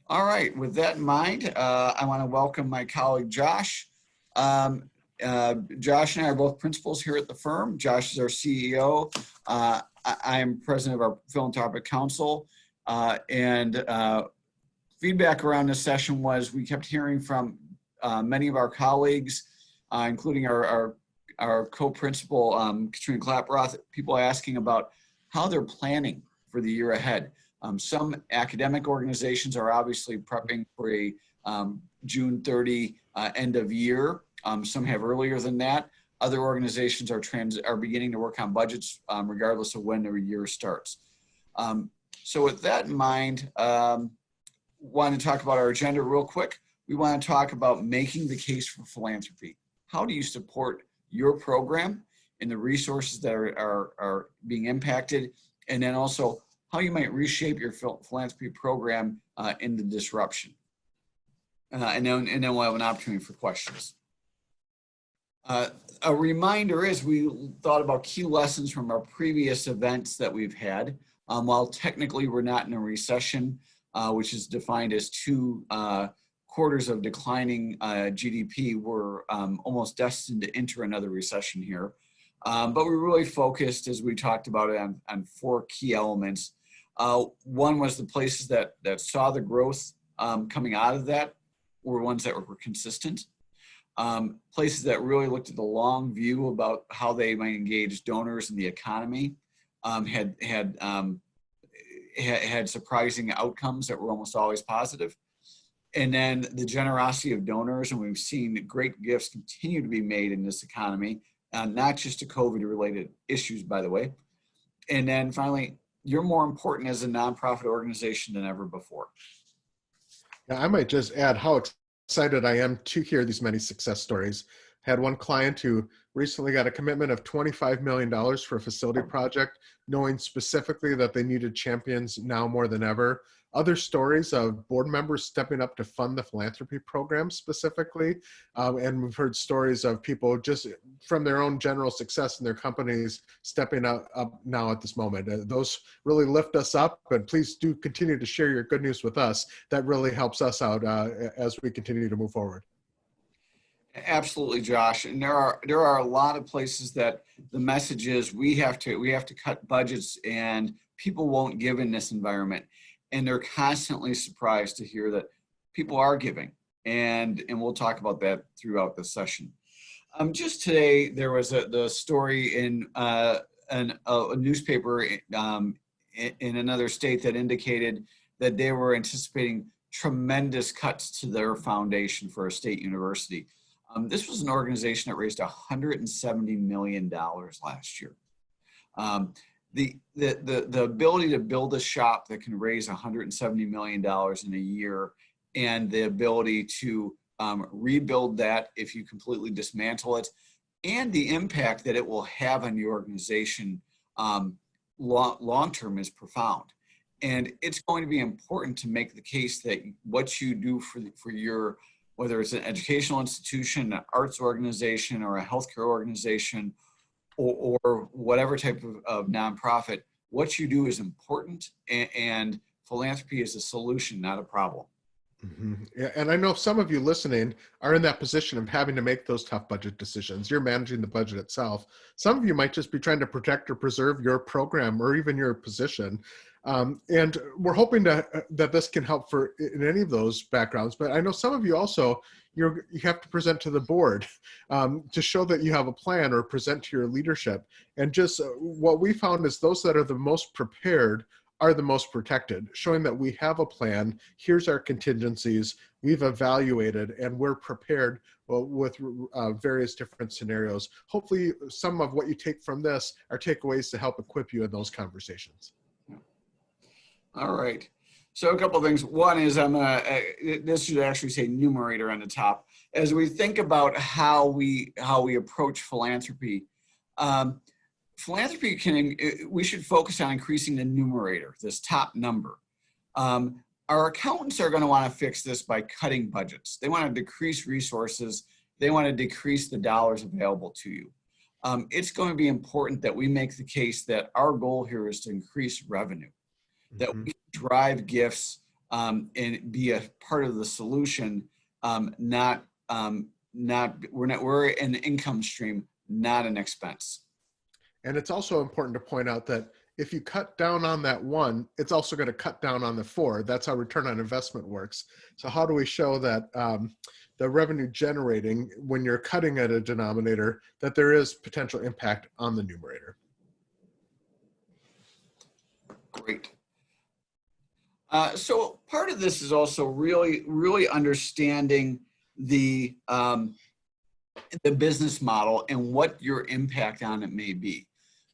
All right, with that in mind, I want to welcome my colleague Josh. Josh and I are both principals here at the firm. Josh is our CEO. I am president of our Philanthropic Council. And feedback around this session was we kept hearing from many of our colleagues, including our co-principal, Katrina Klaproth, people asking about how they're planning for the year ahead. Some academic organizations are obviously prepping for a June 30 end of year. Some have earlier than that. Other organizations are beginning to work on budgets regardless of when their year starts. So with that in mind, want to talk about our agenda real quick. We want to talk about making the case for philanthropy. How do you support your program and the resources that are being impacted? And then also how you might reshape your philanthropy program in the disruption. And then we'll have an opportunity for questions. A reminder is we thought about key lessons from our previous events that we've had. While technically we're not in a recession, which is defined as two quarters of declining GDP, we're almost destined to enter another recession here. But we really focused, as we talked about it, on four key elements. One was the places that saw the growth coming out of that were ones that were consistent. Places that really looked at the long view about how they might engage donors in the economy had surprising outcomes that were almost always positive. And then the generosity of donors, and we've seen great gifts continue to be made in this economy, not just to COVID-related issues, by the way. And then finally, you're more important as a nonprofit organization than ever before. Yeah, I might just add how excited I am to hear these many success stories. Had one client who recently got a commitment of $25 million for a facility project, knowing specifically that they needed champions now more than ever. Other stories of board members stepping up to fund the philanthropy program specifically. And we've heard stories of people just from their own general success in their companies stepping up now at this moment. Those really lift us up, and please do continue to share your good news with us. That really helps us out as we continue to move forward. Absolutely, Josh. And there are a lot of places that the message is we have to cut budgets, and people won't give in this environment. And they're constantly surprised to hear that people are giving. And we'll talk about that throughout the session. Just today, there was the story in a newspaper in another state that indicated that they were anticipating tremendous cuts to their foundation for a state university. This was an organization that raised $170 million last year. The ability to build a shop that can raise $170 million in a year, and the ability to rebuild that if you completely dismantle it, and the impact that it will have on the organization long term is profound. And it's going to be important to make the case that what you do for your, whether it's an educational institution, an arts organization, or a healthcare organization, or whatever type of nonprofit, what you do is important, and philanthropy is a solution, not a problem. Mm-hmm. Yeah, and I know some of you listening are in that position of having to make those tough budget decisions. You're managing the budget itself. Some of you might just be trying to protect or preserve your program or even your position. And we're hoping that this can help in any of those backgrounds. But I know some of you also, you have to present to the board to show that you have a plan, or present to your leadership. And just what we found is those that are the most prepared are the most protected, showing that we have a plan, here's our contingencies, we've evaluated, and we're prepared with various different scenarios. Hopefully some of what you take from this are takeaways to help equip you in those conversations. All right. So a couple of things. One is this should actually say numerator on the top. As we think about how we approach philanthropy, we should focus on increasing the numerator, this top number. Our accountants are going to want to fix this by cutting budgets. They want to decrease resources. They want to decrease the dollars available to you. It's going to be important that we make the case that our goal here is to increase revenue, that we drive gifts and be a part of the solution, we're an income stream, not an expense. And it's also important to point out that if you cut down on that one, it's also going to cut down on the four. That's how return on investment works. So how do we show that the revenue generating, when you're cutting at a denominator, that there is potential impact on the numerator? Great. So part of this is also really understanding the business model and what your impact on it may be.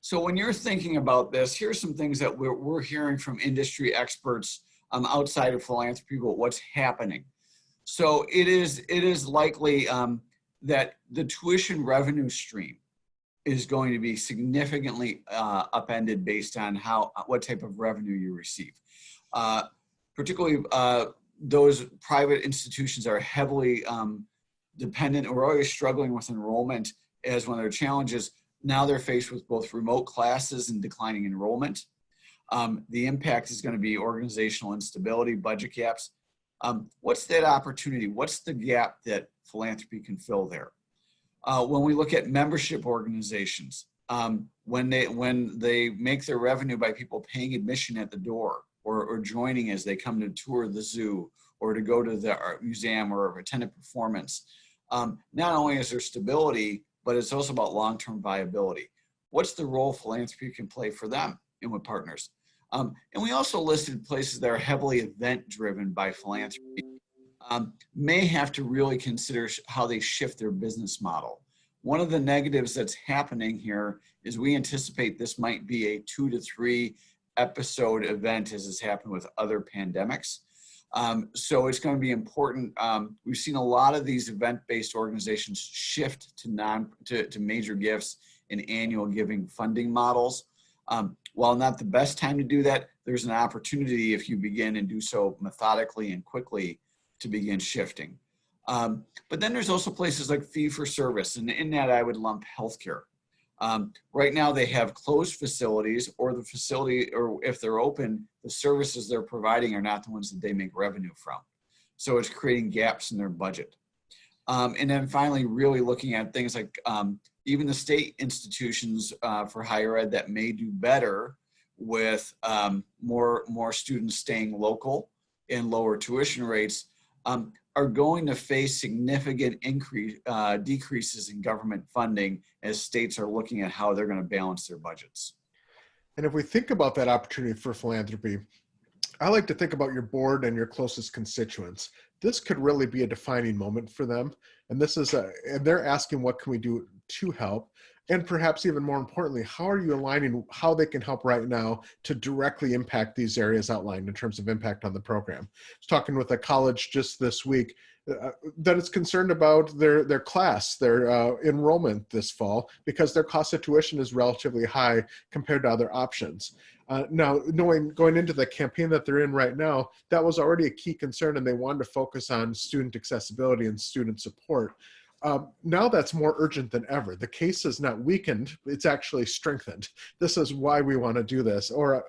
So when you're thinking about this, here's some things that we're hearing from industry experts outside of philanthropy about what's happening. So it is likely that the tuition revenue stream is going to be significantly upended based on what type of revenue you receive. Particularly those private institutions are heavily dependent or always struggling with enrollment as one of their challenges. Now they're faced with both remote classes and declining enrollment. The impact is going to be organizational instability, budget gaps. What's that opportunity? What's the gap that philanthropy can fill there? When we look at membership organizations, when they make their revenue by people paying admission at the door or joining as they come to tour the zoo or to go to the art museum or attend a performance, not only is there stability, but it's also about long-term viability. What's the role philanthropy can play for them and with partners? And we also listed places that are heavily event-driven by philanthropy, may have to really consider how they shift their business model. One of the negatives that's happening here is we anticipate this might be a 2 to 3 episode event, as has happened with other pandemics. So it's going to be important. We've seen a lot of these event-based organizations shift to major gifts and annual giving funding models. While not the best time to do that, there's an opportunity if you begin and do so methodically and quickly to begin shifting. But then there's also places like fee for service, and in that I would lump healthcare. Right now they have closed facilities, or the facility, or if they're open, the services they're providing are not the ones that they make revenue from. So it's creating gaps in their budget. And then finally, really looking at things like even the state institutions for higher ed that may do better with more students staying local and lower tuition rates are going to face significant decreases in government funding as states are looking at how they're going to balance their budgets. And if we think about that opportunity for philanthropy, I like to think about your board and your closest constituents. This could really be a defining moment for them. And and they're asking, what can we do to help? And perhaps even more importantly, how are you aligning how they can help right now to directly impact these areas outlined in terms of impact on the program? I was talking with a college just this week that is concerned about their class, their enrollment this fall, because their cost of tuition is relatively high compared to other options. Now, going into the campaign that they're in right now, that was already a key concern, and they wanted to focus on student accessibility and student support. Now that's more urgent than ever. The case is not weakened, it's actually strengthened. This is why we want to do this. Or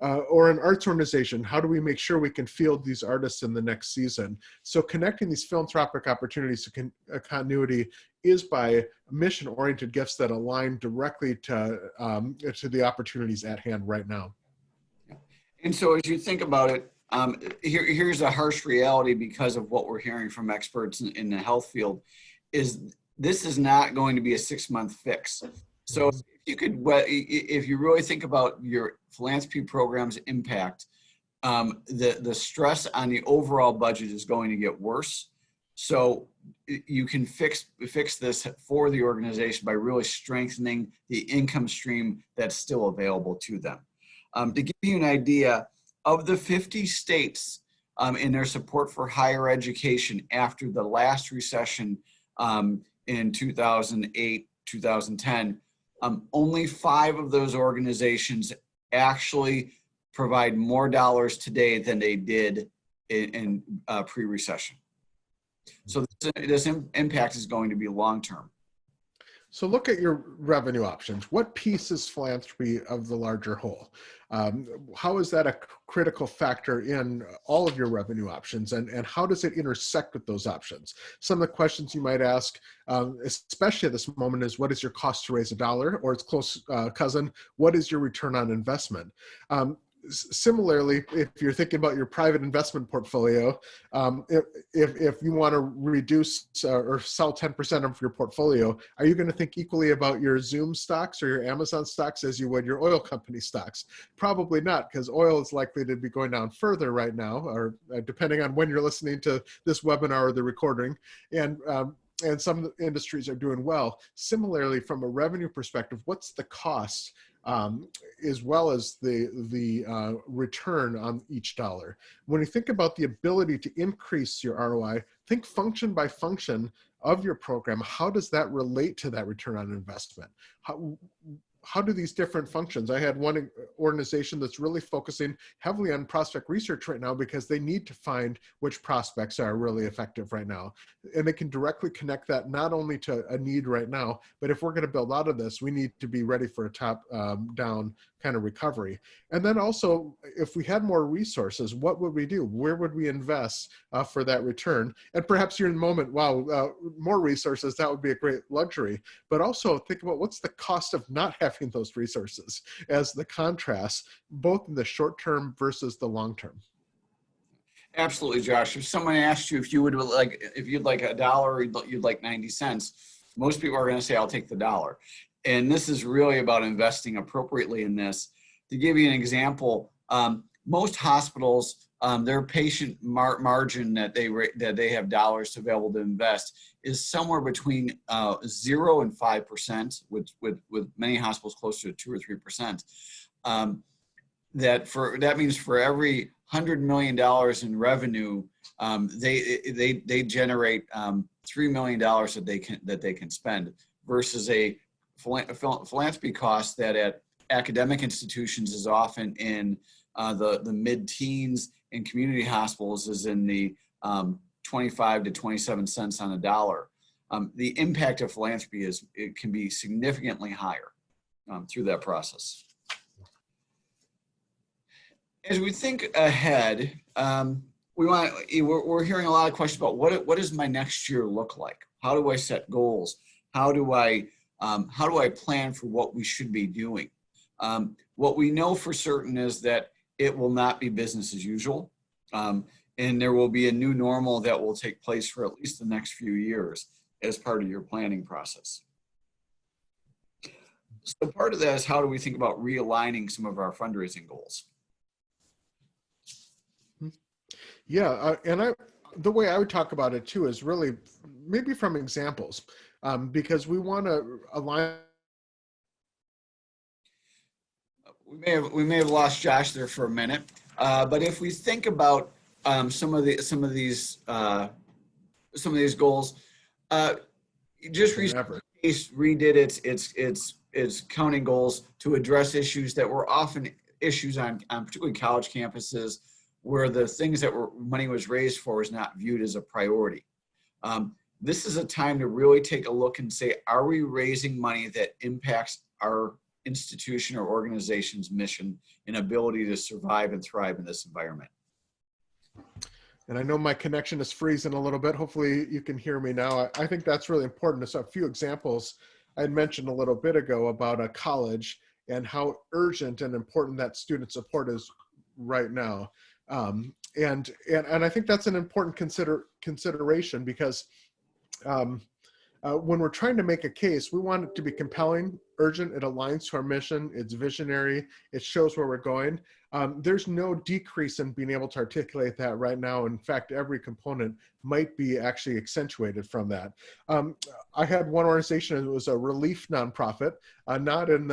an arts organization, how do we make sure we can field these artists in the next season? So connecting these philanthropic opportunities to continuity is by mission-oriented gifts that align directly to the opportunities at hand right now. And so as you think about it, here's a harsh reality because of what we're hearing from experts in the health field, is this is not going to be a 6-month fix. So if you really think about your philanthropy program's impact, the stress on the overall budget is going to get worse. So you can fix this for the organization by really strengthening the income stream that's still available to them. To give you an idea, of the 50 states in their support for higher education after the last recession in 2008, 2010, only 5 of those organizations actually provide more dollars today than they did in pre-recession. So this impact is going to be long-term. So look at your revenue options. What piece is philanthropy of the larger whole? How is that a critical factor in all of your revenue options, and how does it intersect with those options? Some of the questions you might ask, especially at this moment, is what is your cost to raise a dollar, or its close cousin, what is your return on investment? Similarly, if you're thinking about your private investment portfolio, if you want to reduce or sell 10% of your portfolio, are you going to think equally about your Zoom stocks or your Amazon stocks as you would your oil company stocks? Probably not, because oil is likely to be going down further right now, or depending on when you're listening to this webinar or the recording. And some industries are doing well. Similarly, from a revenue perspective, what's the cost as well as the return on each dollar? When you think about the ability to increase your ROI, think function by function of your program. How does that relate to that return on investment? How do these different functions? I had one organization that's really focusing heavily on prospect research right now because they need to find which prospects are really effective right now. And they can directly connect that not only to a need right now, but if we're going to build out of this, we need to be ready for a top-down kind of recovery. And then also, if we had more resources, what would we do? Where would we invest for that return? And perhaps you're in the moment, wow, more resources, that would be a great luxury. But also think about what's the cost of not having those resources as the contrast, both in the short term versus the long term. Absolutely, Josh. If someone asked you if you'd like a dollar, you'd like 90 cents, most people are going to say, I'll take the dollar. And this is really about investing appropriately in this. To give you an example, most hospitals, their patient margin that they have dollars available to invest is somewhere between 0 and 5%, with many hospitals closer to 2 or 3%. That means for every $100 million in revenue, they generate $3 million that they can spend, versus a philanthropy cost that at academic institutions is often in the mid-teens, and community hospitals is in the 25 to 27 cents on a dollar. The impact of philanthropy it can be significantly higher through that process. As we think ahead, we're hearing a lot of questions about what does my next year look like? How do I set goals? How do I plan for what we should be doing? What we know for certain is that it will not be business as usual, and there will be a new normal that will take place for at least the next few years as part of your planning process. So part of that is, how do we think about realigning some of our fundraising goals? Yeah, the way I would talk about it too is really maybe from examples, because we want to align. We may have lost Josh there for a minute, but if we think about some of these goals, just recently redid its counting goals to address issues that were often issues on particularly college campuses, where the things that money was raised for was not viewed as a priority. This is a time to really take a look and say, are we raising money that impacts our institution or organization's mission and ability to survive and thrive in this environment? And I know my connection is freezing a little bit. Hopefully you can hear me now. I think that's really important. So a few examples I had mentioned a little bit ago about a college and how urgent and important that student support is right now. And I think that's an important consideration, because when we're trying to make a case, we want it to be compelling, urgent, it aligns to our mission, it's visionary, it shows where we're going. There's no decrease in being able to articulate that right now. In fact, every component might be actually accentuated from that. I had one organization, it was a relief nonprofit, not in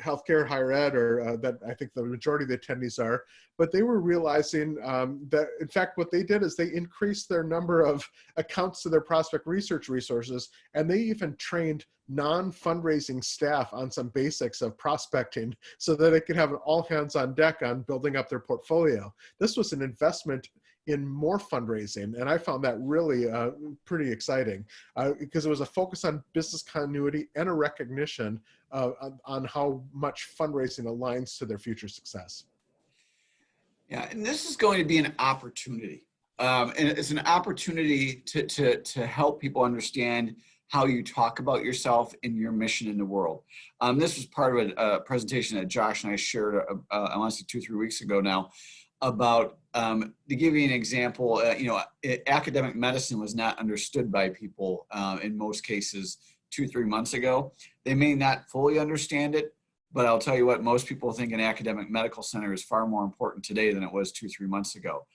healthcare, higher ed, or that I think the majority of the attendees are, but they were realizing that, in fact, what they did is they increased their number of accounts to their prospect research resources, and they even trained non-fundraising staff on some basics of prospecting so that they could have an all hands on deck on building up their portfolio. This was an investment in more fundraising. And I found that really pretty exciting because it was a focus on business continuity and a recognition on how much fundraising aligns to their future success. Yeah, and this is going to be an opportunity. And it's an opportunity to help people understand how you talk about yourself and your mission in the world. This was part of a presentation that Josh and I shared, I want to say 2-3 weeks ago now, about, to give you an example, academic medicine was not understood by people in most cases 2-3 months ago. They may not fully understand it, but I'll tell you what, most people think an academic medical center is far more important today than it was 2-3 months ago.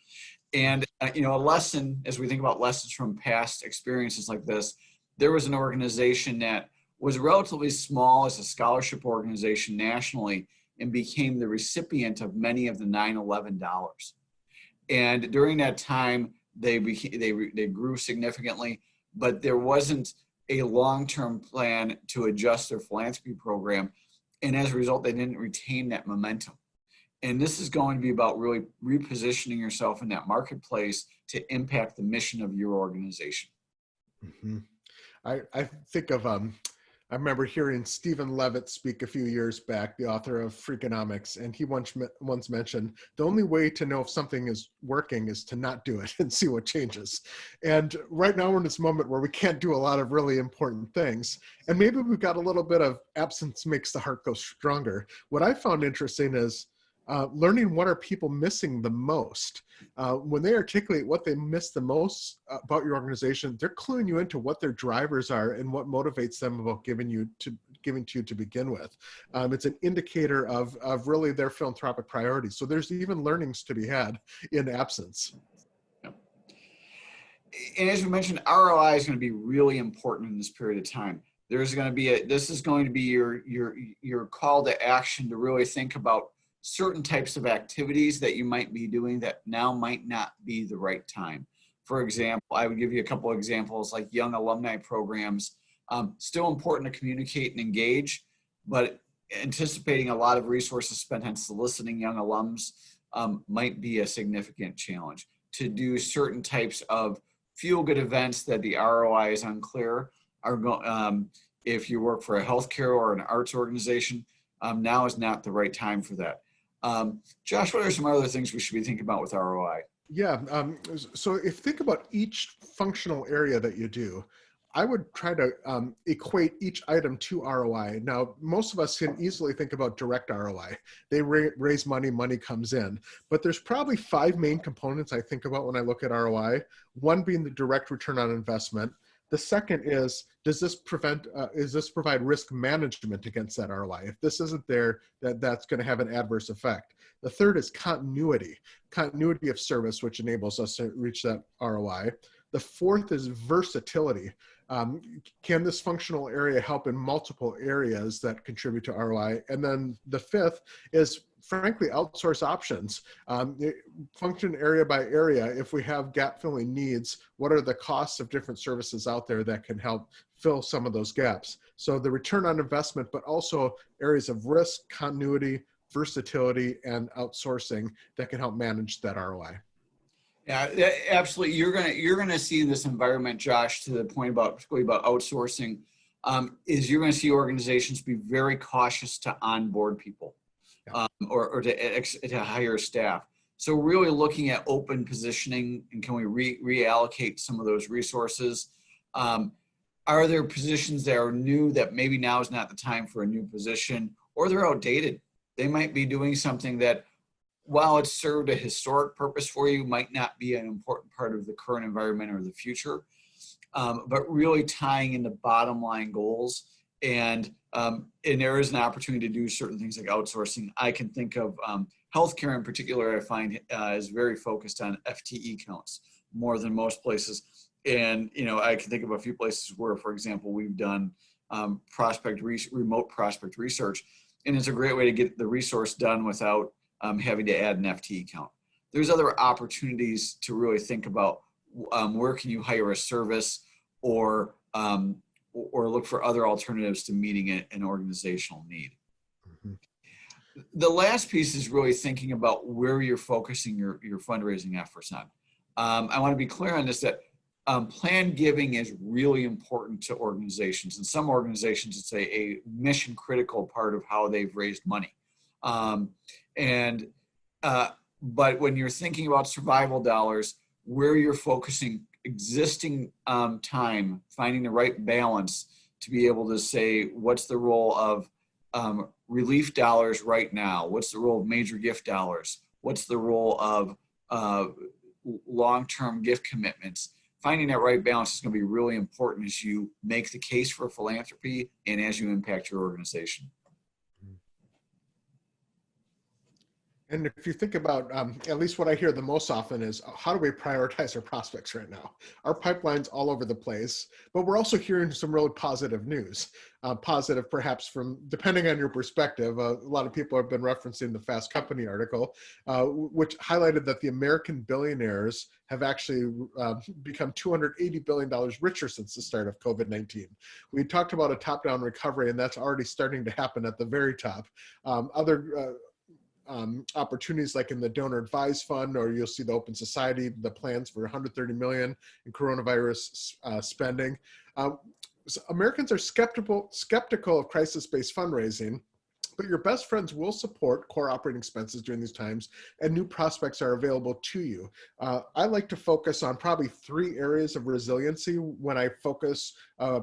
And, a lesson, as we think about lessons from past experiences like this, there was an organization that was relatively small as a scholarship organization nationally and became the recipient of many of the 9/11 dollars. And during that time, they grew significantly, but there wasn't a long-term plan to adjust their philanthropy program. And as a result, they didn't retain that momentum. And this is going to be about really repositioning yourself in that marketplace to impact the mission of your organization. Mm-hmm. I think of, I remember hearing Stephen Levitt speak a few years back, the author of Freakonomics, and he once mentioned the only way to know if something is working is to not do it and see what changes. And right now we're in this moment where we can't do a lot of really important things. And maybe we've got a little bit of absence makes the heart go stronger. What I found interesting is learning what are people missing the most. When they articulate what they miss the most about your organization, they're cluing you into what their drivers are and what motivates them about giving to you to begin with. It's an indicator of really their philanthropic priorities. So there's even learnings to be had in absence. And as we mentioned, ROI is going to be really important in this period of time. There's going to be this is going to be your call to action to really think about certain types of activities that you might be doing that now might not be the right time. For example, I would give you a couple of examples like young alumni programs. Still important to communicate and engage, but anticipating a lot of resources spent on soliciting young alums might be a significant challenge. To do certain types of feel-good events that the ROI is unclear, if you work for a healthcare or an arts organization, now is not the right time for that. Josh, what are some other things we should be thinking about with ROI? Yeah, so if you think about each functional area that you do, I would try to equate each item to ROI. Now, most of us can easily think about direct ROI. They raise money, money comes in. But there's probably 5 main components I think about when I look at ROI. One being the direct return on investment. The second is, does this provide risk management against that ROI? If this isn't there, that's going to have an adverse effect. The third is continuity of service, which enables us to reach that ROI. The fourth is versatility. Can this functional area help in multiple areas that contribute to ROI? And then the fifth is, frankly, outsource options. Function area by area. If we have gap filling needs, what are the costs of different services out there that can help fill some of those gaps? So the return on investment, but also areas of risk, continuity, versatility, and outsourcing that can help manage that ROI. Yeah, absolutely. You're gonna see this environment, Josh, to the point particularly about outsourcing, is you're gonna see organizations be very cautious to onboard people. Or to hire staff. So really looking at open positioning and can we reallocate some of those resources? Are there positions that are new that maybe now is not the time for a new position, or they're outdated? They might be doing something that, while it served a historic purpose for you, might not be an important part of the current environment or the future. But really tying in the bottom line goals. And there is an opportunity to do certain things like outsourcing. I can think of healthcare in particular, I find is very focused on FTE counts more than most places. And, I can think of a few places where, for example, we've done remote prospect research, and it's a great way to get the resource done without having to add an FTE count. There's other opportunities to really think about where can you hire a service or look for other alternatives to meeting an organizational need. Mm-hmm. The last piece is really thinking about where you're focusing your fundraising efforts on. I want to be clear on this, that planned giving is really important to organizations. In some organizations, it's a mission critical part of how they've raised money. But when you're thinking about survival dollars, where you're focusing existing time, finding the right balance to be able to say, what's the role of relief dollars right now? What's the role of major gift dollars? What's the role of long-term gift commitments? Finding that right balance is going to be really important as you make the case for philanthropy and as you impact your organization. And if you think about, at least what I hear the most often is, how do we prioritize our prospects right now? Our pipeline's all over the place, but we're also hearing some really positive news. Positive perhaps from, depending on your perspective, a lot of people have been referencing the Fast Company article, which highlighted that the American billionaires have actually become $280 billion richer since the start of COVID-19. We talked about a top-down recovery, and that's already starting to happen at the very top. Opportunities like in the donor advised fund, or you'll see the Open Society, the plans for 130 million in coronavirus spending. So Americans are skeptical of crisis-based fundraising, but your best friends will support core operating expenses during these times, and new prospects are available to you. I like to focus on probably 3 areas of resiliency when I focus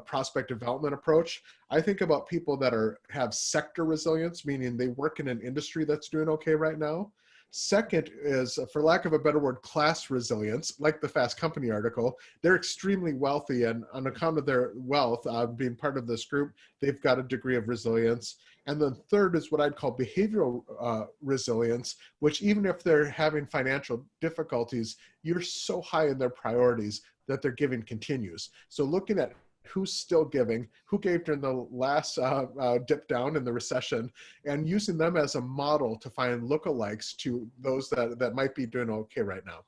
prospect development approach. I think about people that have sector resilience, meaning they work in an industry that's doing okay right now. Second is, for lack of a better word, class resilience, like the Fast Company article. They're extremely wealthy, and on account of their wealth, being part of this group, they've got a degree of resilience. And then third is what I'd call behavioral resilience, which even if they're having financial difficulties, you're so high in their priorities that their giving continues. So looking at who's still giving, who gave during the last dip down in the recession, and using them as a model to find lookalikes to those that might be doing okay right now.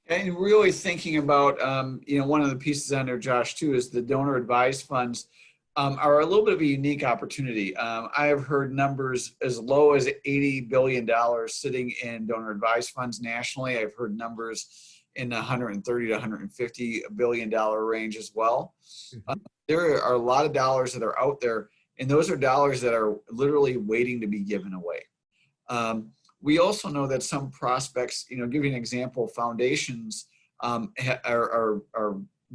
And really thinking about, one of the pieces on there, Josh, too, is the donor advised funds are a little bit of a unique opportunity. I have heard numbers as low as $80 billion sitting in donor advised funds nationally. I've heard numbers in the $130 to $150 billion range as well. Mm-hmm. There are a lot of dollars that are out there, and those are dollars that are literally waiting to be given away. We also know that some prospects, giving an example, foundations are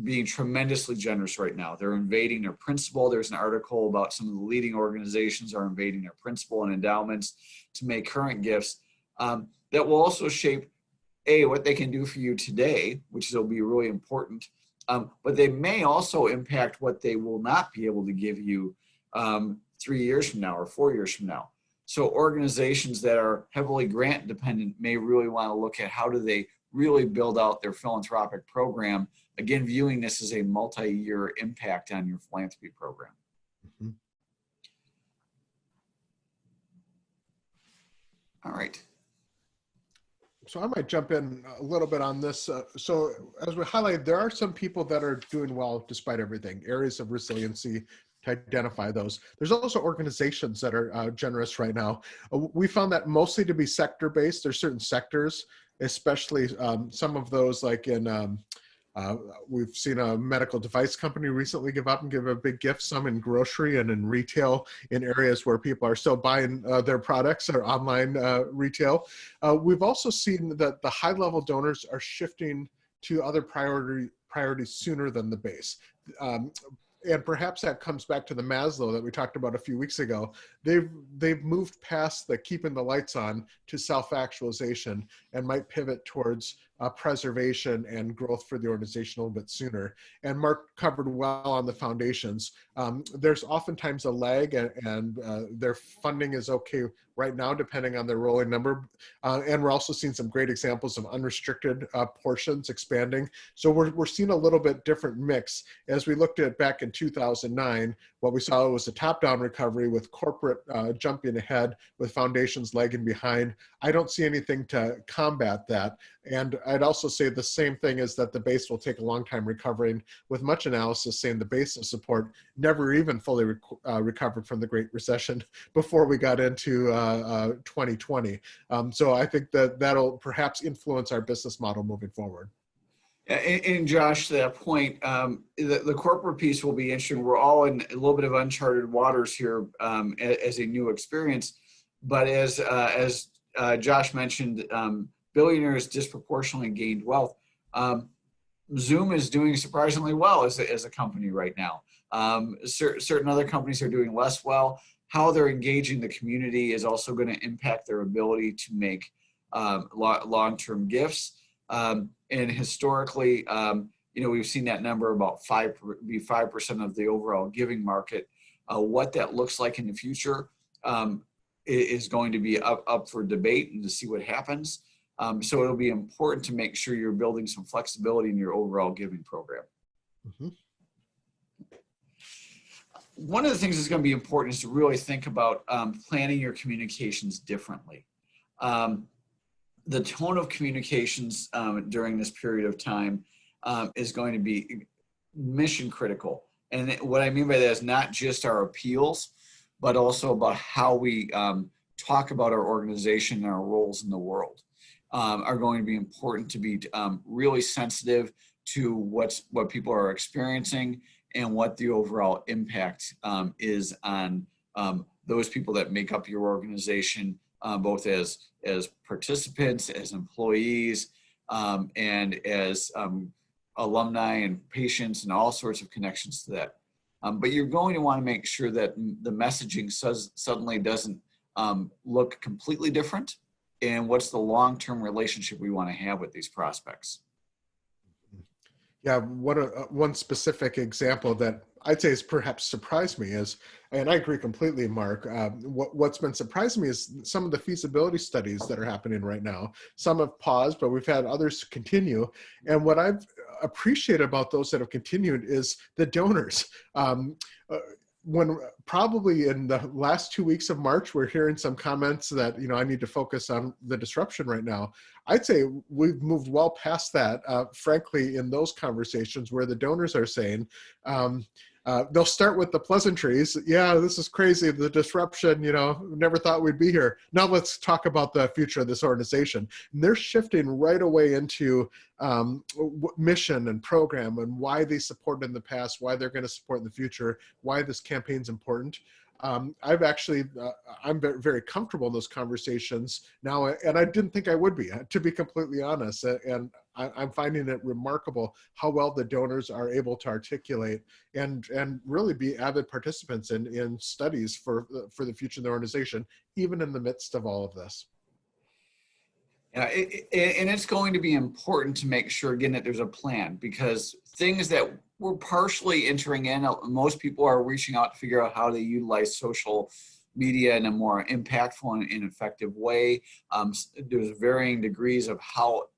being tremendously generous right now. They're invading their principal. There's an article about some of the leading organizations are invading their principal and endowments to make current gifts that will also shape what they can do for you today, which will be really important, but they may also impact what they will not be able to give you 3 years from now or 4 years from now. So organizations that are heavily grant dependent may really want to look at how do they really build out their philanthropic program, again, viewing this as a multi-year impact on your philanthropy program. Mm-hmm. All right. So I might jump in a little bit on this. So as we highlighted, there are some people that are doing well despite everything, areas of resiliency to identify those. There's also organizations that are generous right now. We found that mostly to be sector-based. There's certain sectors, especially some of those like in, we've seen a medical device company recently give up and give a big gift, some in grocery and in retail in areas where people are still buying their products or online retail. We've also seen that the high-level donors are shifting to other priorities sooner than the base. And perhaps that comes back to the Maslow that we talked about a few weeks ago. They've moved past the keeping the lights on to self-actualization and might pivot towards preservation and growth for the organization a little bit sooner. And Mark covered well on the foundations. There's oftentimes a lag, and their funding is okay right now, depending on their rolling number. And we're also seeing some great examples of unrestricted portions expanding. So we're seeing a little bit different mix. As we looked at back in 2009, what we saw was a top-down recovery with corporate jumping ahead, with foundations lagging behind. I don't see anything to combat that. And I'd also say the same thing is that the base will take a long time recovering, with much analysis saying the base of support never even fully recovered from the Great Recession before we got into 2020. So I think that that'll perhaps influence our business model moving forward. And Josh, to that point, the corporate piece will be interesting. We're all in a little bit of uncharted waters here as a new experience. But as Josh mentioned, billionaires disproportionately gained wealth. Zoom is doing surprisingly well as a company right now. Certain other companies are doing less well. How they're engaging the community is also going to impact their ability to make long-term gifts. And historically, we've seen that number about 5% of the overall giving market. What that looks like in the future is going to be up for debate and to see what happens. So it'll be important to make sure you're building some flexibility in your overall giving program. Mm-hmm. One of the things that's going to be important is to really think about planning your communications differently. The tone of communications during this period of time is going to be mission critical. And what I mean by that is not just our appeals, but also about how we talk about our organization and our roles in the world are going to be important to be really sensitive to what people are experiencing and what the overall impact is on those people that make up your organization, both as participants, as employees, and as alumni and patients and all sorts of connections to that. But you're going to want to make sure that the messaging suddenly doesn't look completely different, and what's the long-term relationship we want to have with these prospects. Yeah, one specific example that I'd say has perhaps surprised me is, and I agree completely, Mark, what's been surprising me is some of the feasibility studies that are happening right now. Some have paused, but we've had others continue. And what I've appreciated about those that have continued is the donors. When probably in the last 2 weeks of March, we're hearing some comments that, I need to focus on the disruption right now. I'd say we've moved well past that, frankly, in those conversations where the donors are saying, they'll start with the pleasantries. Yeah, this is crazy, the disruption, never thought we'd be here. Now let's talk about the future of this organization. And they're shifting right away into mission and program and why they supported in the past, why they're going to support in the future, why this campaign's important. I'm very, very comfortable in those conversations now, and I didn't think I would be, to be completely honest. And I'm finding it remarkable how well the donors are able to articulate and really be avid participants in studies for the future of the organization, even in the midst of all of this. Yeah, and it's going to be important to make sure, again, that there's a plan, because things that we're partially entering in, most people are reaching out to figure out how to utilize social media in a more impactful and effective way. There's varying degrees of how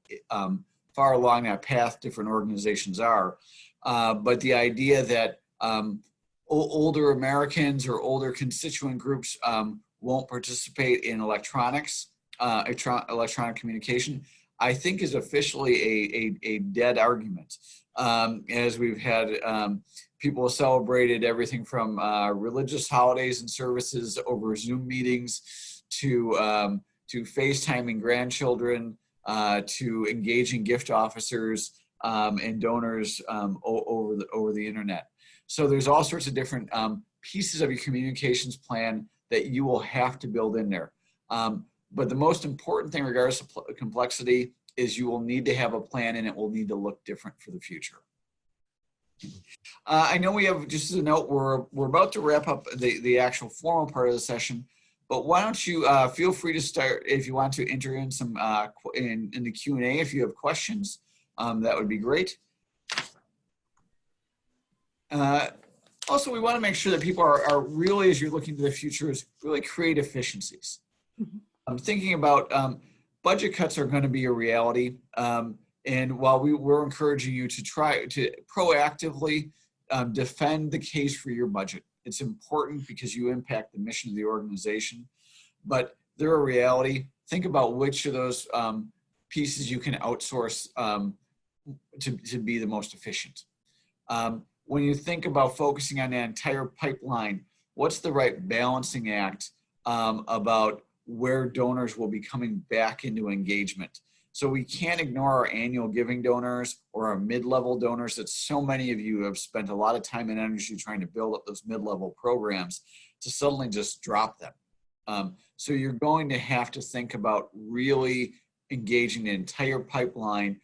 far along that path different organizations are. But the idea that older Americans or older constituent groups won't participate in electronic communication, I think is officially a dead argument. As we've had people celebrated everything from religious holidays and services over Zoom meetings to FaceTiming grandchildren, to engaging gift officers and donors over the internet. So there's all sorts of different pieces of your communications plan that you will have to build in there. But the most important thing, regardless of complexity, is you will need to have a plan, and it will need to look different for the future. I know we have, just as a note, we're about to wrap up the actual formal part of the session, but why don't you feel free to start, if you want to enter in some in the Q&A if you have questions, that would be great. Also, we want to make sure that people are really, as you're looking to the future, is really create efficiencies. I'm thinking about budget cuts are going to be a reality. And while we're encouraging you to try to proactively defend the case for your budget, it's important because you impact the mission of the organization. But they're a reality. Think about which of those pieces you can outsource to be the most efficient. When you think about focusing on that entire pipeline, what's the right balancing act about where donors will be coming back into engagement? So we can't ignore our annual giving donors or our mid-level donors that so many of you have spent a lot of time and energy trying to build up those mid-level programs to suddenly just drop them. So you're going to have to think about really engaging the entire pipeline,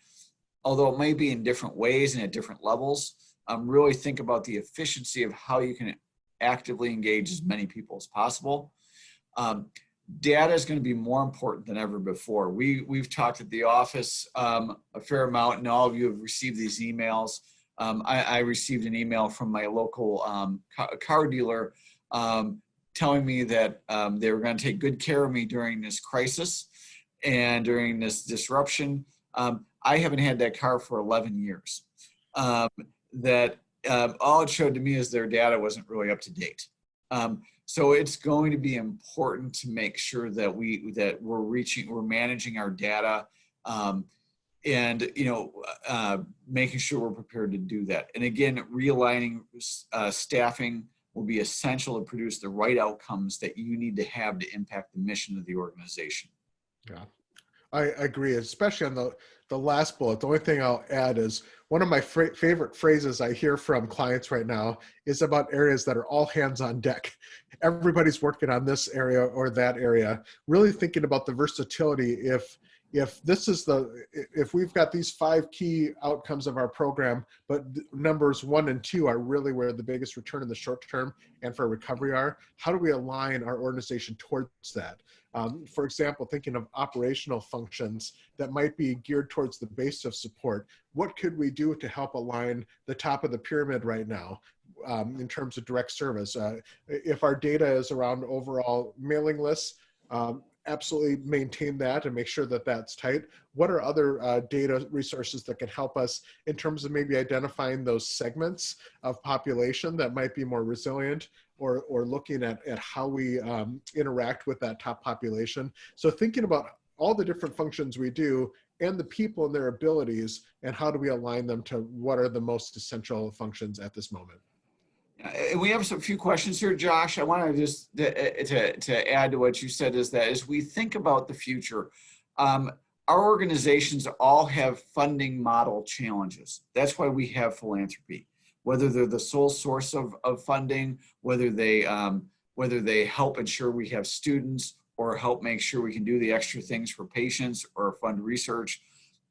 although it may be in different ways and at different levels. Really think about the efficiency of how you can actively engage as many people as possible. Data is going to be more important than ever before. We've talked at the office a fair amount, and all of you have received these emails. I received an email from my local car dealer telling me that they were going to take good care of me during this crisis and during this disruption. I haven't had that car for 11 years. All it showed to me is their data wasn't really up to date. So it's going to be important to make sure that we're managing our data, and making sure we're prepared to do that. And again, realigning staffing will be essential to produce the right outcomes that you need to have to impact the mission of the organization. Yeah, I agree, especially on the last bullet. The only thing I'll add is one of my favorite phrases I hear from clients right now is about areas that are all hands on deck. Everybody's working on this area or that area, really thinking about the versatility. If we've got these 5 key outcomes of our program, but numbers 1 and 2 are really where the biggest return in the short term and for recovery are, how do we align our organization towards that? For example, thinking of operational functions that might be geared towards the base of support, what could we do to help align the top of the pyramid right now in terms of direct service? If our data is around overall mailing lists, absolutely maintain that and make sure that that's tight. What are other data resources that can help us in terms of maybe identifying those segments of population that might be more resilient, or looking at how we interact with that top population? So thinking about all the different functions we do and the people and their abilities, and how do we align them to what are the most essential functions at this moment? We have a few questions here, Josh. I want to just to add to what you said is that as we think about the future, our organizations all have funding model challenges. That's why we have philanthropy. Whether they're the sole source of funding, whether they help ensure we have students, or help make sure we can do the extra things for patients or fund research,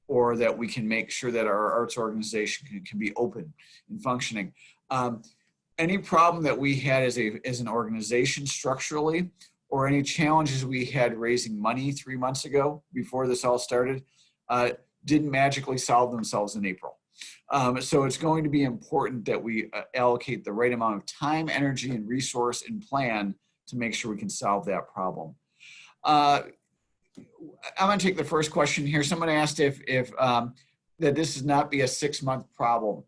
or that we can make sure that our arts organization can be open and functioning. Any problem that we had as an organization structurally, or any challenges we had raising money 3 months ago before this all started, didn't magically solve themselves in April. So it's going to be important that we allocate the right amount of time, energy, and resource and plan to make sure we can solve that problem. I'm going to take the first question here. Someone asked if that this is not be a 6-month problem.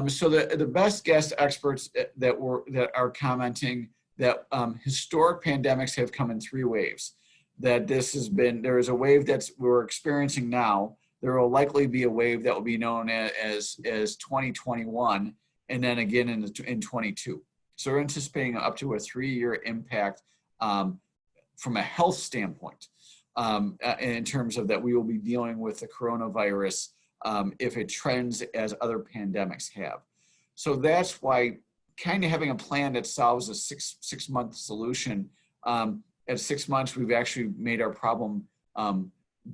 So the best guess experts that are commenting that historic pandemics have come in 3 waves. That there is a wave we're experiencing now. There will likely be a wave that will be known as 2021, and then again in 22. So we're anticipating up to a 3-year impact from a health standpoint, in terms of that we will be dealing with the coronavirus if it trends as other pandemics have. So that's why kind of having a plan that solves a six-month solution, at 6 months, we've actually made our problem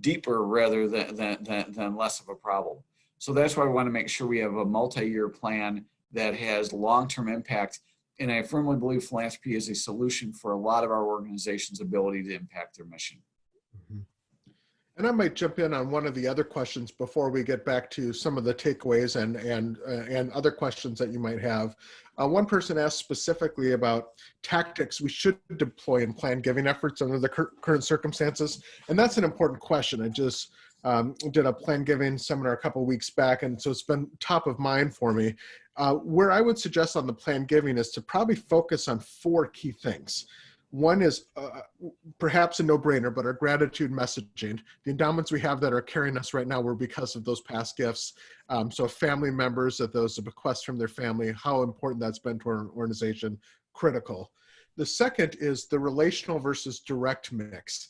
deeper rather than less of a problem. So that's why we want to make sure we have a multi-year plan that has long-term impact. And I firmly believe philanthropy is a solution for a lot of our organizations' ability to impact their mission. Mm-hmm. And I might jump in on one of the other questions before we get back to some of the takeaways and other questions that you might have. One person asked specifically about tactics we should deploy in planned giving efforts under the current circumstances. And that's an important question. I just did a planned giving seminar a couple of weeks back, and so it's been top of mind for me. Where I would suggest on the planned giving is to probably focus on 4 key things. One is perhaps a no-brainer, but our gratitude messaging. The endowments we have that are carrying us right now were because of those past gifts. So family members, that those bequests from their family, how important that's been to our organization, critical. The second is the relational versus direct mix.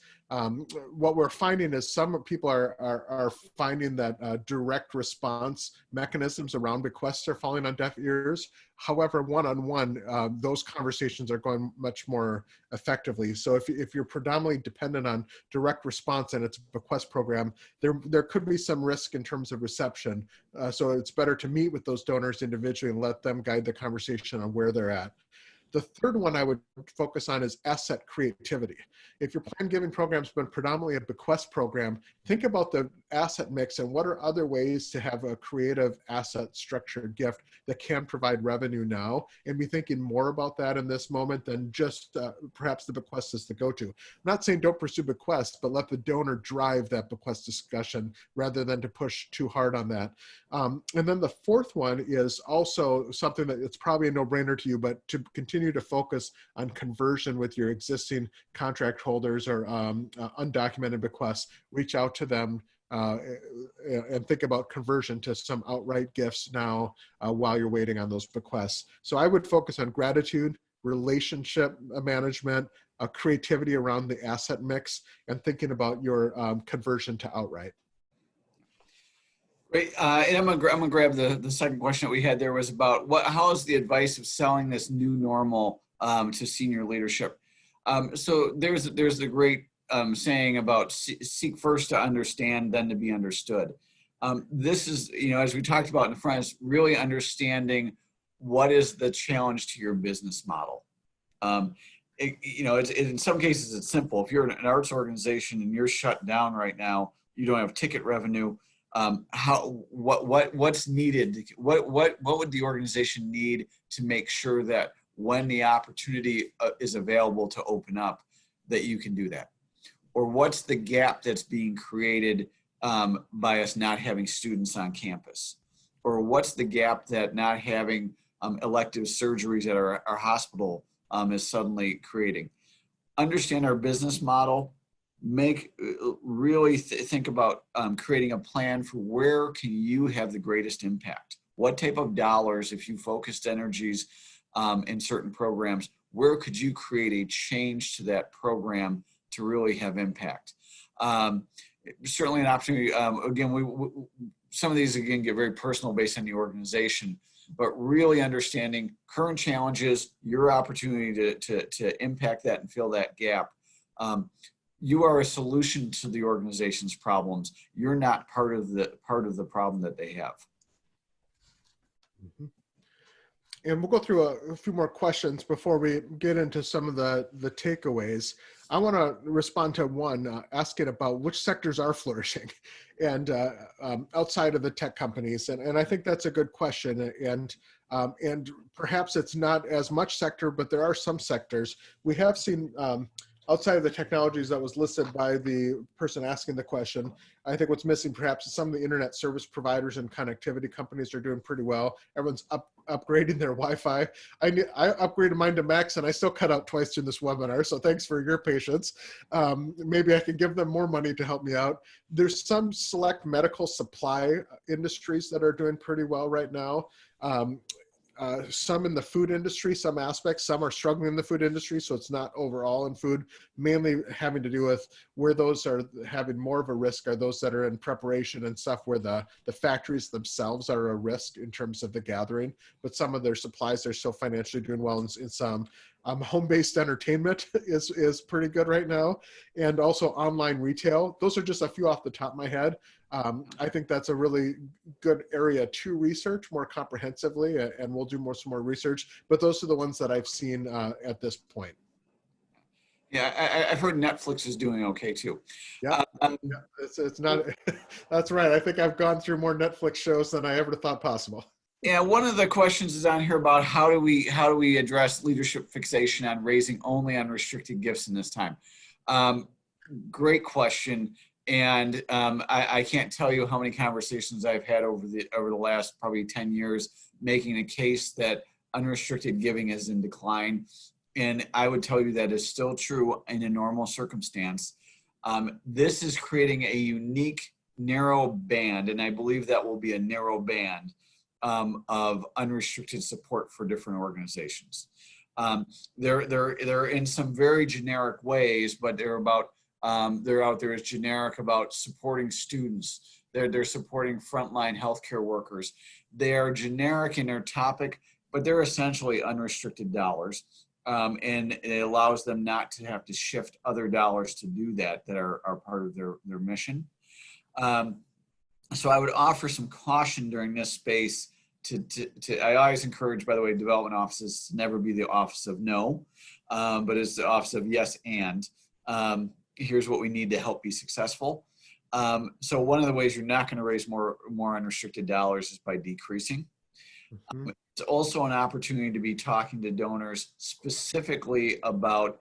What we're finding is some people are finding that direct response mechanisms around bequests are falling on deaf ears. However, one-on-one, those conversations are going much more effectively. So if you're predominantly dependent on direct response and it's a bequest program, there could be some risk in terms of reception. So it's better to meet with those donors individually and let them guide the conversation on where they're at. The third one I would focus on is asset creativity. If your plan giving program's been predominantly a bequest program, think about the asset mix and what are other ways to have a creative asset structured gift that can provide revenue now, and be thinking more about that in this moment than just perhaps the bequest is the go-to. I'm not saying don't pursue bequests, but let the donor drive that bequest discussion rather than to push too hard on that. And then the fourth one is also something that it's probably a no-brainer to you, but to continue to focus on conversion with your existing contract holders or undocumented bequests. Reach out to them and think about conversion to some outright gifts now while you're waiting on those bequests. So I would focus on gratitude, relationship management, creativity around the asset mix, and thinking about your conversion to outright. Great. And I'm gonna grab the second question that we had there was about how is the advice of selling this new normal to senior leadership? So there's the great saying about seek first to understand, then to be understood. This is, as we talked about in the front, is really understanding what is the challenge to your business model. In some cases it's simple. If you're an arts organization and you're shut down right now, you don't have ticket revenue. What's needed? What would the organization need to make sure that when the opportunity is available to open up, that you can do that? Or what's the gap that's being created by us not having students on campus? Or what's the gap that not having elective surgeries at our hospital is suddenly creating? Understand our business model. Really think about creating a plan for where can you have the greatest impact? What type of dollars, if you focused energies in certain programs, where could you create a change to that program to really have impact? Certainly an opportunity. Again, some of these again get very personal based on the organization, but really understanding current challenges, your opportunity to impact that and fill that gap. You are a solution to the organization's problems. You're not part of the problem that they have. Mm-hmm. And we'll go through a few more questions before we get into some of the takeaways. I want to respond to one asking about which sectors are flourishing and outside of the tech companies. And I think that's a good question. And perhaps it's not as much sector, but there are some sectors. We have seen outside of the technologies that was listed by the person asking the question, I think what's missing perhaps is some of the internet service providers and connectivity companies are doing pretty well. Everyone's upgrading their Wi-Fi. I upgraded mine to Max and I still cut out twice in this webinar, so thanks for your patience. Maybe I can give them more money to help me out. There's some select medical supply industries that are doing pretty well right now. Some in the food industry, some aspects, some are struggling in the food industry, so it's not overall in food, mainly having to do with where those are having more of a risk are those that are in preparation and stuff where the factories themselves are a risk in terms of the gathering, but some of their supplies are still financially doing well in some. Home-based entertainment is pretty good right now, and also online retail. Those are just a few off the top of my head. I think that's a really good area to research more comprehensively, and we'll do some more research, but those are the ones that I've seen at this point. Yeah, I've heard Netflix is doing okay too. Yeah, it's not, that's right. I think I've gone through more Netflix shows than I ever thought possible. Yeah, one of the questions is on here about how do we address leadership fixation on raising only unrestricted gifts in this time? Great question, and I can't tell you how many conversations I've had over the last probably 10 years making a case that unrestricted giving is in decline. and I would tell you that is still true in a normal circumstance. This is creating a unique narrow band, and I believe that will be a narrow band of unrestricted support for different organizations. They're in some very generic ways, but they're out there as generic about supporting students. They're supporting frontline healthcare workers. They are generic in their topic, but they're essentially unrestricted dollars. And it allows them not to have to shift other dollars to do that are part of their mission. So I would offer some caution during this space I always encourage, by the way, development offices to never be the office of no, but it's the office of yes and. Here's what we need to help be successful. So one of the ways you're not going to raise more unrestricted dollars is by decreasing. Mm-hmm. It's also an opportunity to be talking to donors specifically about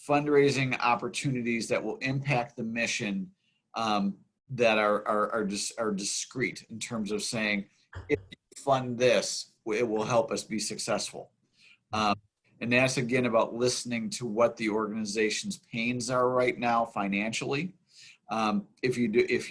fundraising opportunities that will impact the mission, that are discrete in terms of saying, if you fund this, it will help us be successful. And that's again about listening to what the organization's pains are right now financially. If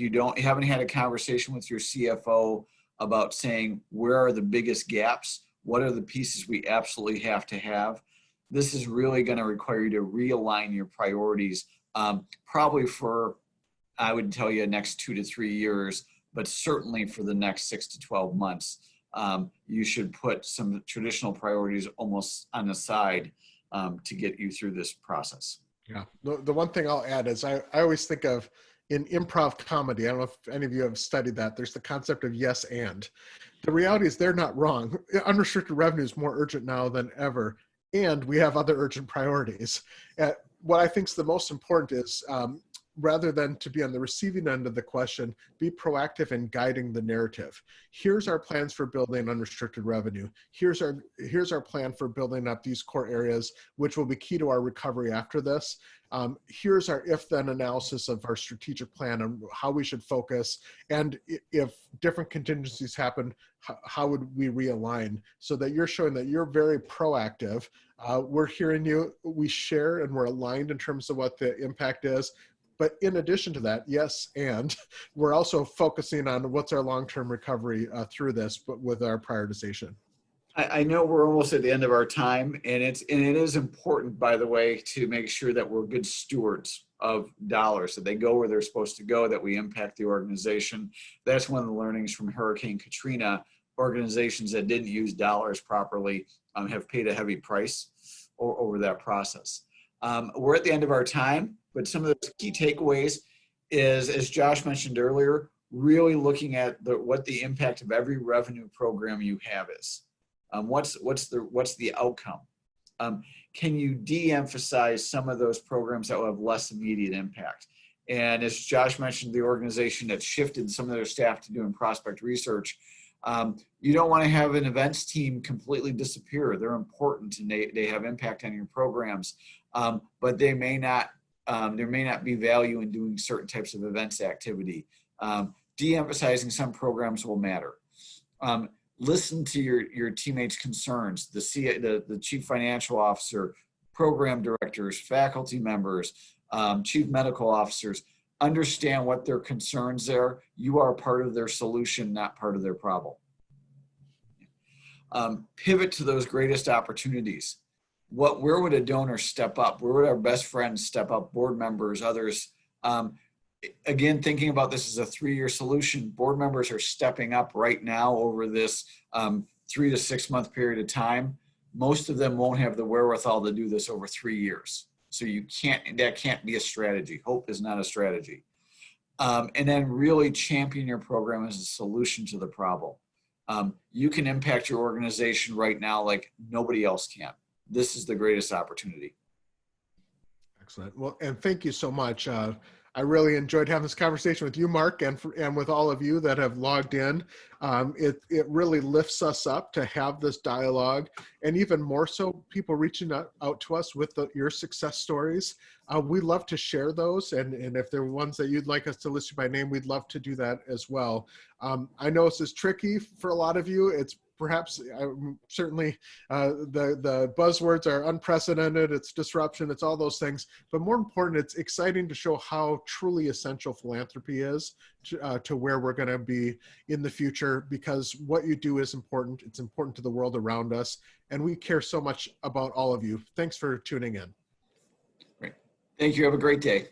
you haven't had a conversation with your CFO about saying, where are the biggest gaps? What are the pieces we absolutely have to have? This is really going to require you to realign your priorities, probably for, I would tell you, next 2 to 3 years, but certainly for the next 6 to 12 months. You should put some traditional priorities almost on the side to get you through this process. Yeah. The one thing I'll add is I always think of, in improv comedy, I don't know if any of you have studied that, there's the concept of yes and. The reality is they're not wrong. Unrestricted revenue is more urgent now than ever, and we have other urgent priorities. What I think is the most important is, rather than to be on the receiving end of the question, be proactive in guiding the narrative. Here's our plans for building unrestricted revenue. Here's our plan for building up these core areas, which will be key to our recovery after this. Here's our if-then analysis of our strategic plan and how we should focus. And if different contingencies happen, how would we realign, so that you're showing that you're very proactive. We're hearing you, we share, and we're aligned in terms of what the impact is. But in addition to that, yes, and we're also focusing on what's our long-term recovery through this, but with our prioritization. I know we're almost at the end of our time, and it is important, by the way, to make sure that we're good stewards of dollars, that they go where they're supposed to go, that we impact the organization. That's one of the learnings from Hurricane Katrina. Organizations that didn't use dollars properly have paid a heavy price over that process. We're at the end of our time, but some of the key takeaways is, as Josh mentioned earlier, really looking at what the impact of every revenue program you have is. What's the outcome? Can you de-emphasize some of those programs that will have less immediate impact? And as Josh mentioned, the organization that shifted some of their staff to doing prospect research, you don't want to have an events team completely disappear. They're important and they have impact on your programs, but there may not be value in doing certain types of events activity. De-emphasizing some programs will matter. Listen to your teammates' concerns, the chief financial officer, program directors, faculty members, chief medical officers. Understand what their concerns are. You are part of their solution, not part of their problem. Pivot to those greatest opportunities. Where would a donor step up? Where would our best friends step up? Board members, others. Again, thinking about this as a 3-year solution, board members are stepping up right now over this 3 to 6 month period of time. Most of them won't have the wherewithal to do this over 3 years. So that can't be a strategy. Hope is not a strategy. And then really champion your program as a solution to the problem. You can impact your organization right now like nobody else can. This is the greatest opportunity. Excellent. Well, and thank you so much. I really enjoyed having this conversation with you, Mark, and with all of you that have logged in. It really lifts us up to have this dialogue, and even more so, people reaching out to us with your success stories. We love to share those, and if there are ones that you'd like us to list by name, we'd love to do that as well. I know this is tricky for a lot of you. It's perhaps certainly the buzzwords are unprecedented, it's disruption, it's all those things. But more important, it's exciting to show how truly essential philanthropy is to where we're going to be in the future, because what you do is important. It's important to the world around us. And we care so much about all of you. Thanks for tuning in. Great. Thank you. Have a great day.